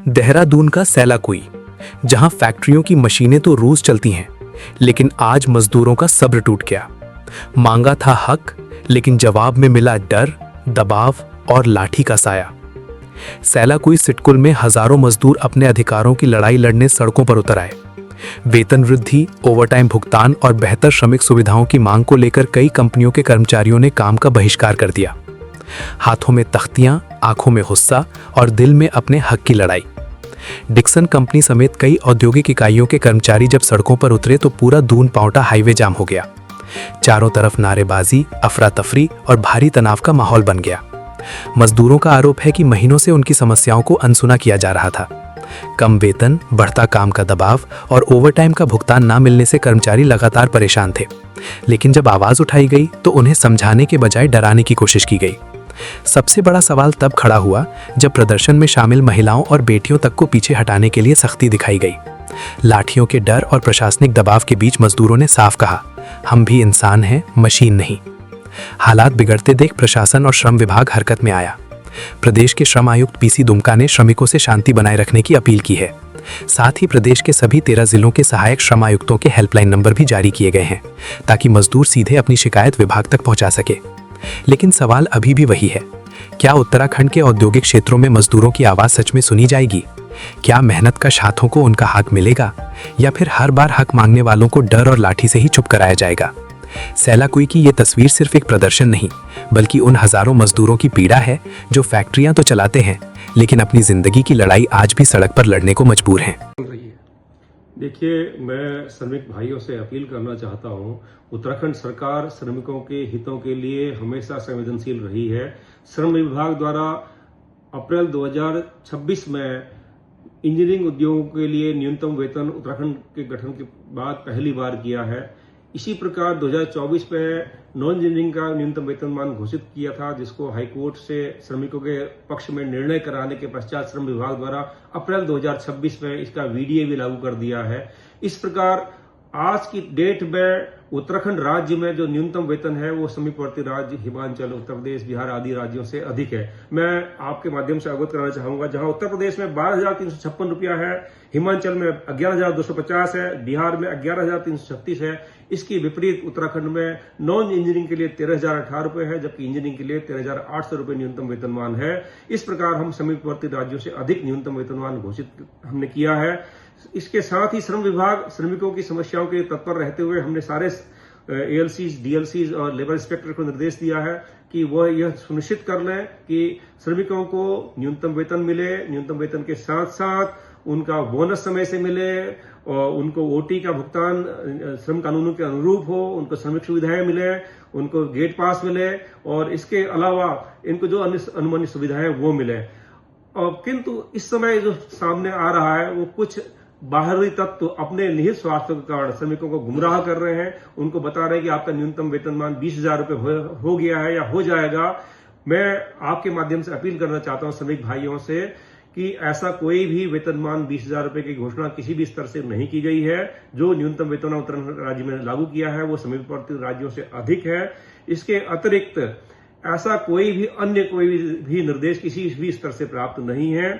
देहरादून का सैलाकुई, जहां फैक्ट्रियों की मशीनें तो रोज चलती हैं, लेकिन आज मजदूरों का सब्र टूट गया। मांगा था हक, लेकिन जवाब में मिला डर, दबाव और लाठी का साया। सैलाकुई सिटकुल में हजारों मजदूर अपने अधिकारों की लड़ाई लड़ने सड़कों पर उतर आए। वेतन वृद्धि, ओवरटाइम भुगतान और बेहतर श्रमिक सुविधाओं की मांग को लेकर कई कंपनियों के कर्मचारियों ने काम का बहिष्कार कर दिया। हाथों में तख्तियां, आंखों में गुस्सा और दिल में अपने हक की लड़ाई। डिक्सन कंपनी समेत कई औद्योगिक इकाइयों के कर्मचारी जब सड़कों पर उतरे तो पूरा दून पांवटा हाईवे जाम हो गया। चारों तरफ नारेबाजी, अफरा तफरी और भारी तनाव का माहौल बन गया। मजदूरों का आरोप है कि महीनों से उनकी समस्याओं को अनसुना किया जा रहा था। कम वेतन, बढ़ता काम का दबाव और ओवरटाइम का भुगतान ना मिलने से कर्मचारी लगातार परेशान थे। लेकिन जब आवाज उठाई गई तो उन्हें समझाने के बजाय डराने की कोशिश की गई। सबसे बड़ा सवाल तब खड़ा हुआ जब प्रदर्शन में शामिल महिलाओं और बेटियों तक को पीछे हटाने के लिए सख्ती दिखाई गई। लाठियों के डर और प्रशासनिक दबाव के बीच मजदूरों ने साफ कहा, हम भी इंसान हैं, मशीन नहीं। हालात बिगड़ते देख प्रशासन और श्रम विभाग हरकत में आया। प्रदेश के श्रम आयुक्त पीसी दुमका ने श्रमिकों से शांति बनाए रखने की अपील की है। साथ ही प्रदेश के सभी 13 जिलों के सहायक श्रम आयुक्तों के हेल्पलाइन नंबर भी जारी किए गए हैं, ताकि मजदूर सीधे अपनी शिकायत विभाग तक पहुंचा सके। लेकिन सवाल अभी भी वही है, क्या उत्तराखंड के औद्योगिक क्षेत्रों में मजदूरों की आवाज सच में सुनी जाएगी? क्या मेहनत कश हाथों को उनका हक मिलेगा, या फिर हर बार हक मांगने वालों को डर और लाठी से ही चुप कराया जाएगा? सैलाकुई की ये तस्वीर सिर्फ एक प्रदर्शन नहीं, बल्कि उन हजारों मजदूरों की पीड़ा है जो फैक्ट्रियां तो चलाते हैं, लेकिन अपनी जिंदगी की लड़ाई आज भी सड़क पर लड़ने को मजबूर हैं। देखिए, मैं श्रमिक भाइयों से अपील करना चाहता हूं। उत्तराखंड सरकार श्रमिकों के हितों के लिए हमेशा संवेदनशील रही है। श्रम विभाग द्वारा अप्रैल 2026 में इंजीनियरिंग उद्योगों के लिए न्यूनतम वेतन उत्तराखंड के गठन के बाद पहली बार किया है। इसी प्रकार 2024 में नॉन इंजीनियरिंग का न्यूनतम वेतनमान घोषित किया था, जिसको हाईकोर्ट से श्रमिकों के पक्ष में निर्णय कराने के पश्चात श्रम विभाग द्वारा अप्रैल 2026 में इसका वीडीए भी लागू कर दिया है। इस प्रकार आज की डेट में उत्तराखंड राज्य में जो न्यूनतम वेतन है वो समीपवर्ती राज्य हिमाचल, उत्तर प्रदेश, बिहार आदि राज्यों से अधिक है। मैं आपके माध्यम से अवगत कराना चाहूंगा, जहां उत्तर प्रदेश में 12,356 रुपया है, हिमाचल में 11,250 है, बिहार में 11,336 है। इसकी विपरीत उत्तराखंड में नॉन इंजीनियरिंग के लिए 13,018 रुपए है, जबकि इंजीनियरिंग के लिए 13,800 रुपए न्यूनतम वेतनमान है। इस प्रकार हम समीपवर्ती राज्यों से अधिक न्यूनतम वेतनमान घोषित हमने किया है। इसके साथ ही श्रम विभाग श्रमिकों की समस्याओं के तत्पर रहते हुए हमने सारे एएलसीज, डीएलसीज और लेबर इंस्पेक्टर को निर्देश दिया है कि वह यह सुनिश्चित कर लें कि श्रमिकों को न्यूनतम वेतन मिले, न्यूनतम वेतन के साथ साथ उनका बोनस समय से मिले और उनको ओटी का भुगतान श्रम कानूनों के अनुरूप हो, उनको श्रमिक सुविधाएं मिले, उनको गेट पास मिले और इसके अलावा इनको जो अन्य अनुमानित सुविधाएं वो मिले। और किंतु इस समय जो सामने आ रहा है वो कुछ बाहरी तत्व अपने निहित स्वार्थ के कारण श्रमिकों को गुमराह कर रहे हैं। उनको बता रहे हैं कि आपका न्यूनतम वेतनमान 20,000 रुपए हो गया है या हो जाएगा। मैं आपके माध्यम से अपील करना चाहता हूं श्रमिक भाइयों से कि ऐसा कोई भी वेतनमान 20,000 रुपए की घोषणा किसी भी स्तर से नहीं की गई है। जो न्यूनतम वेतन उत्तराखंड राज्य में लागू किया है वो समीपवर्ती राज्यों से अधिक है। इसके अतिरिक्त ऐसा कोई भी निर्देश किसी भी स्तर से प्राप्त नहीं है।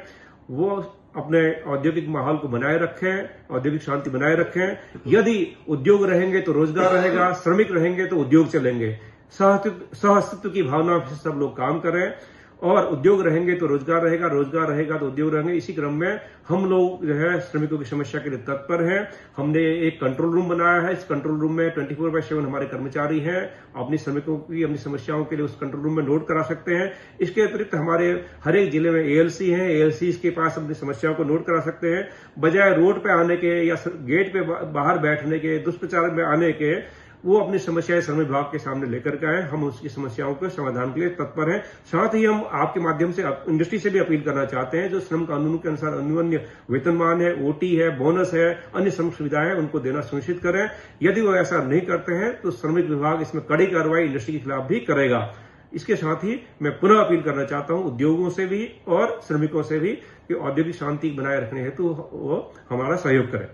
वो अपने औद्योगिक माहौल को बनाए रखें, औद्योगिक शांति बनाए रखें। यदि उद्योग रहेंगे तो रोजगार रहेगा, श्रमिक रहेंगे तो उद्योग चलेंगे। सहअस्तित्व की भावना से सब लोग काम करें और उद्योग रहेंगे तो रोजगार रहेगा, रोजगार रहेगा तो उद्योग रहेंगे। इसी क्रम में हम लोग जो है श्रमिकों की समस्या के लिए तत्पर हैं। हमने एक कंट्रोल रूम बनाया है। इस कंट्रोल रूम में 24/7 हमारे कर्मचारी हैं। अपनी श्रमिकों की अपनी समस्याओं के लिए उस कंट्रोल रूम में नोट करा सकते हैं। इसके अतिरिक्त हमारे हर एक जिले में एएलसी हैं, एएलसी के पास अपनी समस्याओं को नोट करा सकते हैं। बजाय रोड पे आने के या गेट पे बाहर बैठने के, दुष्प्रचार में आने के, वो अपनी समस्याएं श्रम विभाग के सामने लेकर के आए। हम उसकी समस्याओं के समाधान के लिए तत्पर हैं। साथ ही हम आपके माध्यम से इंडस्ट्री से भी अपील करना चाहते हैं, जो श्रम कानून के अनुसार अनुवन्य वेतनमान है, ओटी है, बोनस है, अन्य श्रम सुविधाएं हैं, उनको देना सुनिश्चित करें। यदि वो ऐसा नहीं करते हैं तो श्रमिक विभाग इसमें कड़ी कार्रवाई इंडस्ट्री के खिलाफ भी करेगा। इसके साथ ही मैं पुनः अपील करना चाहता हूं उद्योगों से भी और श्रमिकों से भी कि औद्योगिक शांति बनाए रखने हेतु वो हमारा सहयोग करें।